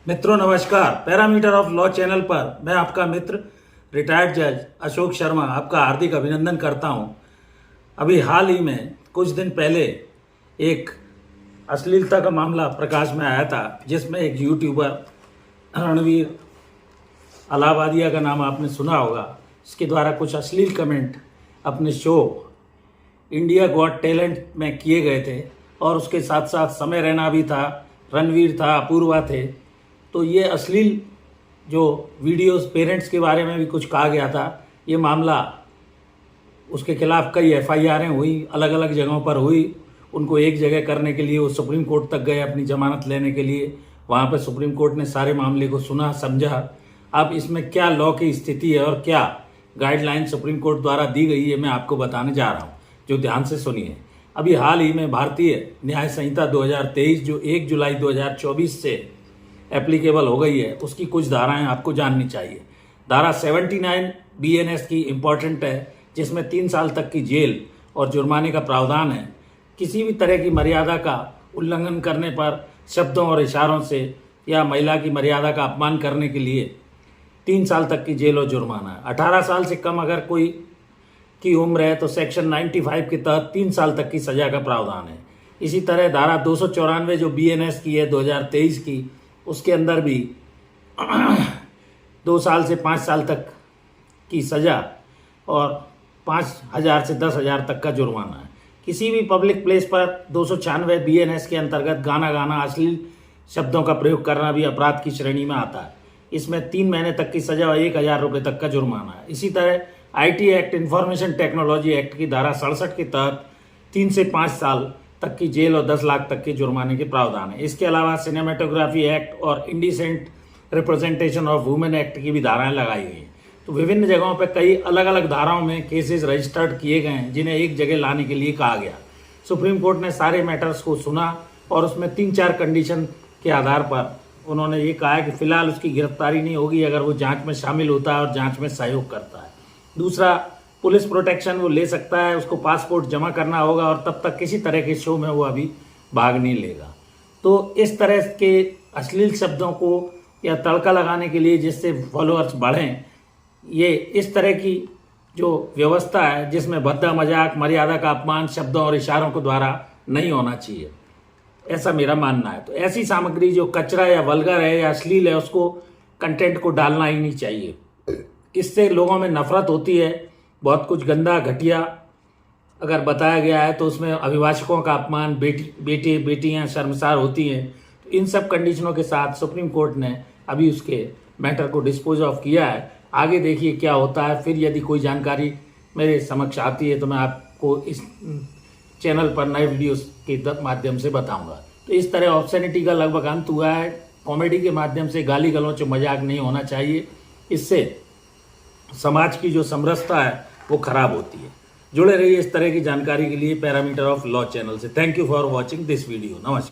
मित्रों नमस्कार। Parameter of law channel पर मैं आपका मित्र रिटायर्ड जज अशोक शर्मा आपका हार्दिक अभिनंदन करता हूं। अभी हाल ही में कुछ दिन पहले एक अश्लीलता का मामला प्रकाश में आया था, जिसमें एक यूट्यूबर रणवीर अलाहाबादिया का नाम आपने सुना होगा। इसके द्वारा कुछ अश्लील कमेंट अपने शो इंडिया गॉट टैलेंट में किए गए थे और उसके साथ साथ समय रैना भी था, रणवीर था, अपूर्वा थे। तो ये अश्लील जो वीडियोस पेरेंट्स के बारे में भी कुछ कहा गया था। ये मामला उसके खिलाफ कई एफआईआरें हुई, अलग अलग जगहों पर हुई। उनको एक जगह करने के लिए वो सुप्रीम कोर्ट तक गए अपनी जमानत लेने के लिए। वहाँ पर सुप्रीम कोर्ट ने सारे मामले को सुना, समझा। अब इसमें क्या लॉ की स्थिति है और क्या गाइडलाइन सुप्रीम कोर्ट द्वारा दी गई है, मैं आपको बताने जा रहा हूँ, जो ध्यान से सुनिए। अभी हाल ही में भारतीय न्याय संहिता 2023 जो 1 जुलाई 2024 से एप्लीकेबल हो गई है, उसकी कुछ धाराएं आपको जाननी चाहिए। धारा 79 BNS की इम्पॉर्टेंट है, जिसमें 3 साल तक की जेल और जुर्माने का प्रावधान है। किसी भी तरह की मर्यादा का उल्लंघन करने पर शब्दों और इशारों से या महिला की मर्यादा का अपमान करने के लिए 3 साल तक की जेल और जुर्माना है। 18 साल से कम अगर कोई की उम्र है तो सेक्शन 95 के तहत 3 साल तक की सजा का प्रावधान है। इसी तरह धारा 294 जो BNS की है 2023 की, उसके अंदर भी 2 साल से 5 साल तक की सजा और 5,000 से 10,000 तक का जुर्माना है। किसी भी पब्लिक प्लेस पर 296 BNS के अंतर्गत गाना गाना, अश्लील शब्दों का प्रयोग करना भी अपराध की श्रेणी में आता है। इसमें 3 महीने तक की सजा और 1,000 रुपये तक का जुर्माना है। इसी तरह IT act, information technology act की धारा 67 के तहत 3 से 5 साल तक की जेल और 10 लाख तक के जुर्माने के प्रावधान है। इसके अलावा सिनेमेटोग्राफी एक्ट और indecent representation of women act की भी धाराएं लगाई गई हैं। तो विभिन्न जगहों पर कई अलग अलग धाराओं में केसेस रजिस्टर्ड किए गए हैं, जिन्हें एक जगह लाने के लिए कहा गया। सुप्रीम कोर्ट ने सारे मैटर्स को सुना और उसमें 3-4 कंडीशन के आधार पर उन्होंने ये कहा है कि फिलहाल उसकी गिरफ्तारी नहीं होगी अगर वो जांच में शामिल होता है और जांच में सहयोग करता है। दूसरा, पुलिस प्रोटेक्शन वो ले सकता है, उसको पासपोर्ट जमा करना होगा और तब तक किसी तरह के शो में वो अभी भाग नहीं लेगा। तो इस तरह के अश्लील शब्दों को या तड़का लगाने के लिए जिससे फॉलोअर्स बढ़ें, ये इस तरह की जो व्यवस्था है जिसमें भद्दा मजाक, मर्यादा का अपमान शब्दों और इशारों के द्वारा नहीं होना चाहिए, ऐसा मेरा मानना है। तो ऐसी सामग्री जो कचरा या वल्गर है या अश्लील है, उसको कंटेंट को डालना ही नहीं चाहिए। इससे लोगों में नफरत होती है। बहुत कुछ गंदा घटिया अगर बताया गया है तो उसमें अभिभाषकों का अपमान, बेटे बेटियां शर्मसार होती हैं। तो इन सब कंडीशनों के साथ सुप्रीम कोर्ट ने अभी उसके मैटर को डिस्पोज ऑफ किया है। आगे देखिए क्या होता है। फिर यदि कोई जानकारी मेरे समक्ष आती है तो मैं आपको इस चैनल पर नए वीडियोस के माध्यम से बताऊंगा। तो इस तरह ऑब्सेनिटी का लगभग अंत हुआ है। कॉमेडी के माध्यम से गाली गलौच मजाक नहीं होना चाहिए। इससे समाज की जो समरसता है वो खराब होती है। जुड़े रहिए इस तरह की जानकारी के लिए पैरामीटर ऑफ लॉ चैनल से। Thank you for watching this video. नमस्कार।